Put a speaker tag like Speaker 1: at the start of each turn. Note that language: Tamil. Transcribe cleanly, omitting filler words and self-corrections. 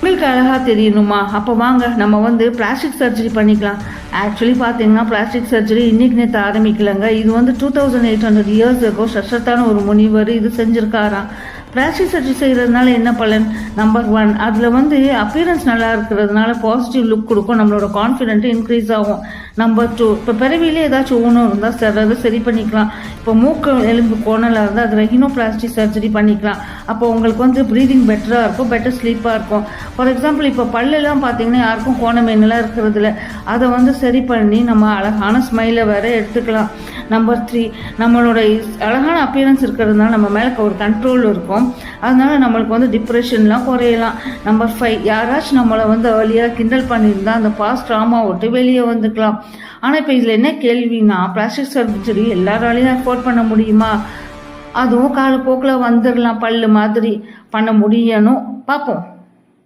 Speaker 1: உங்களுக்கு அழகாக தெரியணுமா? அப்போ வாங்க நம்ம வந்து பிளாஸ்டிக் சர்ஜரி பண்ணிக்கலாம். ஆக்சுவலி பார்த்தீங்கன்னா பிளாஸ்டிக் சர்ஜரி இன்னைக்கு நேற்று ஆரம்பிக்கலைங்க. இது வந்து 2800 இயர்ஸ் ago சஷத்தான ஒரு முனிவர் இது செஞ்சுருக்காராம். பிளாஸ்டிக் சர்ஜரி செய்கிறதுனால என்ன பலன்? நம்பர் 1, அதில் வந்து அப்பியரன்ஸ் நல்லா இருக்கிறதுனால பாசிட்டிவ் லுக் கொடுக்கும், நம்மளோட கான்ஃபிடென்ட் இன்க்ரீஸ் ஆகும். நம்பர் 2, இப்போ பிறவிலே ஏதாச்சும் ஊனம் இருந்தால் அதை சரி பண்ணிக்கலாம். இப்போ மூக்கு எலும்பு கோணலாக இருந்தால் அதில் ரினோபிளாஸ்டிக் சர்ஜரி பண்ணிக்கலாம். அப்போ உங்களுக்கு வந்து ப்ரீதிங் பெட்டராக இருக்கும், பெட்டர் ஸ்லீப்பாக இருக்கும். ஃபார் எக்ஸாம்பிள் இப்போ பல்லெல்லாம் பார்த்தீங்கன்னா யாருக்கும் கோணமேனெல்லாம் இருக்கிறதுல அதை வந்து சரி பண்ணி நம்ம அழகான ஸ்மைலை வேற எடுத்துக்கலாம். நம்பர் 3, நம்மளோட அழகான அப்பியரன்ஸ் இருக்கிறதுனால நம்ம மேலே ஒரு கண்ட்ரோல் இருக்கும், அதனால நம்மளுக்கு வந்து டிப்ரெஷன்லாம் குறையலாம். நம்பர் 5, யாராச்சும் நம்மளை வந்து ஏர்லியாக கிண்டல் பண்ணியிருந்தா அந்த பாஸ்ட் ட்ராமா விட்டு வெளியே வந்துக்கலாம். ஆனால் இப்போ இதில் என்ன கேள்வினா, பிளாஸ்டிக் சர்ஜரி எல்லாராலையும் அஃபோர்ட் பண்ண முடியுமா? அதுவும் காலப்போக்கில் வந்துடலாம், பல்லு மாதிரி பண்ண முடியணும். பார்ப்போம்.